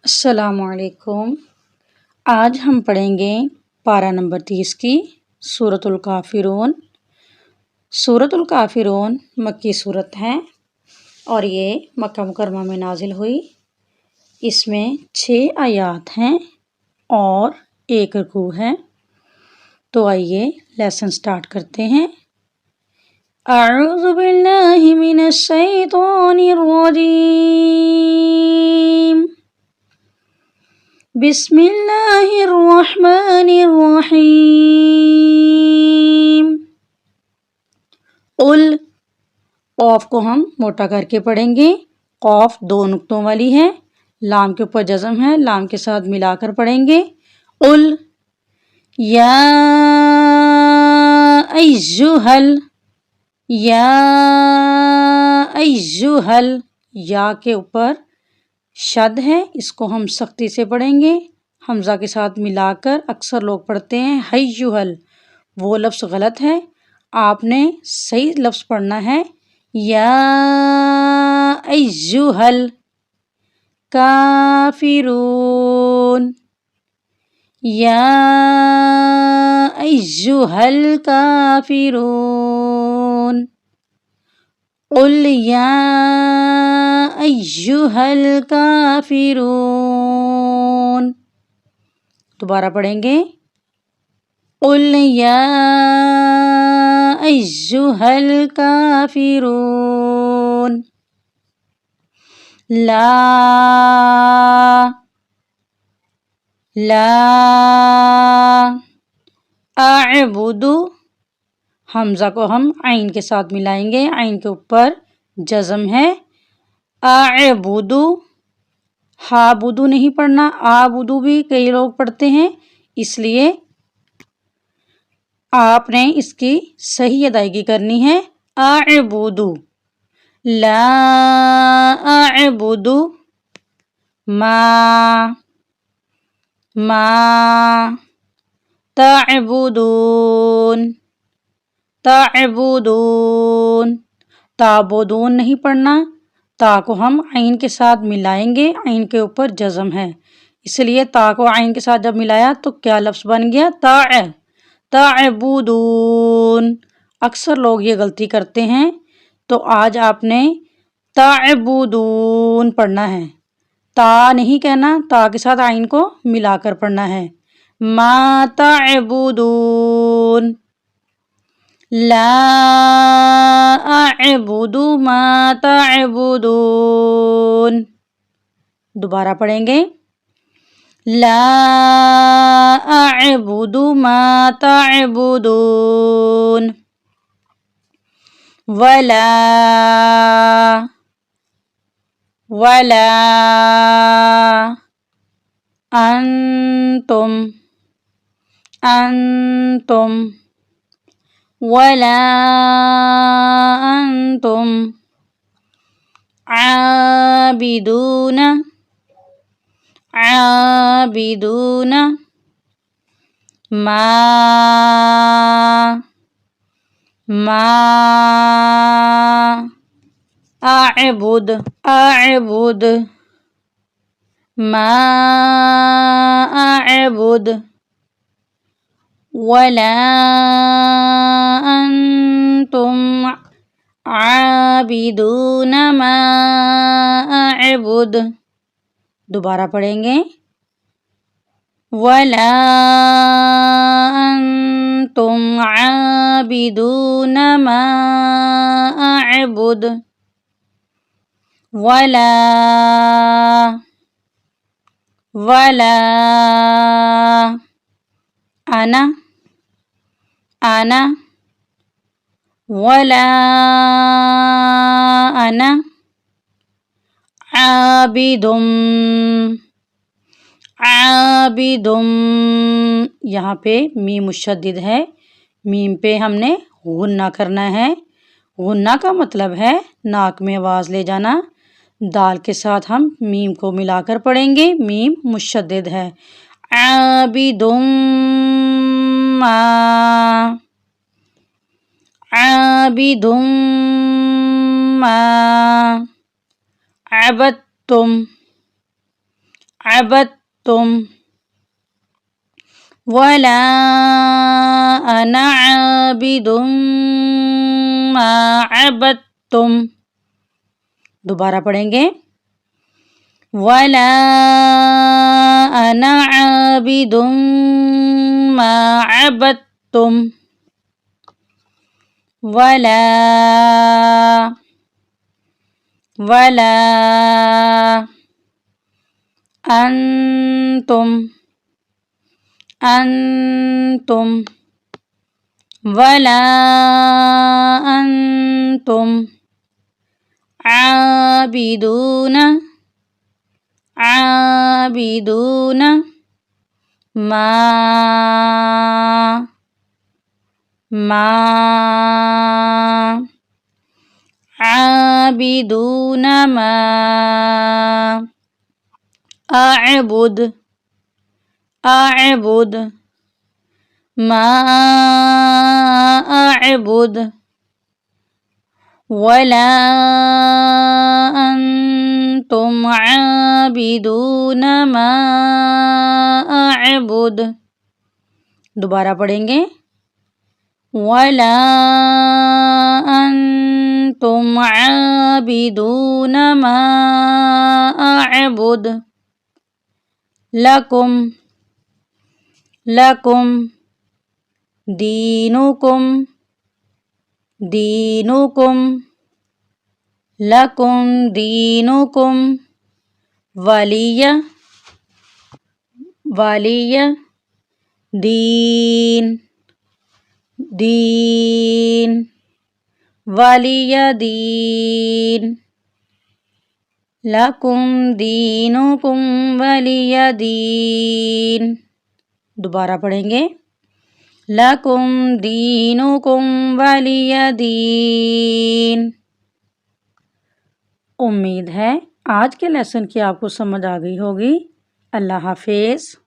السلام علیکم۔ آج ہم پڑھیں گے پارہ نمبر 30 کی سورۃ الکافرون۔ سورۃ الکافرون مکی صورت ہے اور یہ مکہ مکرمہ میں نازل ہوئی۔ اس میں 6 آیات ہیں اور 1 رکوع ہے۔ تو آئیے لیسن سٹارٹ کرتے ہیں۔ اعوذ باللہ من الشیطان الرجیم، بسم اللہ الرحمن الرحیم۔ قل، قوف کو ہم موٹا کر کے پڑھیں گے۔ قوف 2 نقطوں والی ہے، لام کے اوپر جزم ہے، لام کے ساتھ ملا کر پڑھیں گے۔ قل یا ایھل، یا ایھل، یا کے اوپر شد ہے، اس کو ہم سختی سے پڑھیں گے، حمزہ کے ساتھ ملا کر۔ اکثر لوگ پڑھتے ہیں ہیھل، وہ لفظ غلط ہے، آپ نے صحیح لفظ پڑھنا ہے یا ایھل کافرون، یا ایھل کافرون۔ قل یا ایھل کافرون۔ دوبارہ پڑھیں گے۔ قل یا ایھل کافرون۔ لا اعبد، حمزہ کو ہم عین کے ساتھ ملائیں گے، عین کے اوپر جزم ہے۔ اعبد، ہابدو نہیں پڑھنا، آبدو بھی کئی لوگ پڑھتے ہیں، اس لیے آپ نے اس کی صحیح ادائیگی کرنی ہے۔ اعبد، لا اعبد ما تعبدون، تعبدون، تعبدون نہیں پڑھنا، تا کو ہم عین کے ساتھ ملائیں گے، عین کے اوپر جزم ہے، اس لیے تا کو عین کے ساتھ جب ملایا تو کیا لفظ بن گیا؟ تعبدون۔ اکثر لوگ یہ غلطی کرتے ہیں، تو آج آپ نے تعبدون پڑھنا ہے، تا نہیں کہنا، تا کے ساتھ عین کو ملا کر پڑھنا ہے۔ ما تعبدون، لا اعبد ما تعبدون۔ دوبارہ پڑھیں گے۔ لا اعبد ما تعبدون، ولا انتم ولا انتم عابدون ما اعبد ما اعبد ولا انتم عابدون ما اعبد۔ دوبارہ پڑھیں گے۔ ولا انتم عابدون ما اعبد ولا انا ولا انا عابد، یہاں پہ میم مشدد ہے، میم پہ ہم نے غنہ کرنا ہے۔ غنہ کا مطلب ہے ناک میں آواز لے جانا، دال کے ساتھ ہم میم کو ملا کر پڑھیں گے، میم مشدد ہے۔ عابد ما عبدتم عبدتم ولا أنا عابد ما عبدتم. دوبارہ پڑھیں گے. ولا أنا عابد ما عبدتم ولا أنتم ولا أنتم عابدون ما عابدون ما أعبد ما أعبد ولا أنتم عابدون ما أعبد. دوبارہ پڑھیں گے. ولا أنتم عابدون ما أعبد لكم دينكم لكم دينكم ولي دين ولي دين لكم دينكم ولي دين. دوبارہ پڑھیں گے. لَكُمْ دِينُكُمْ وَلِيَ دِينِ. امید ہے آج کے لیسن کی آپ کو سمجھ آ گئی ہوگی. اللہ حافظ.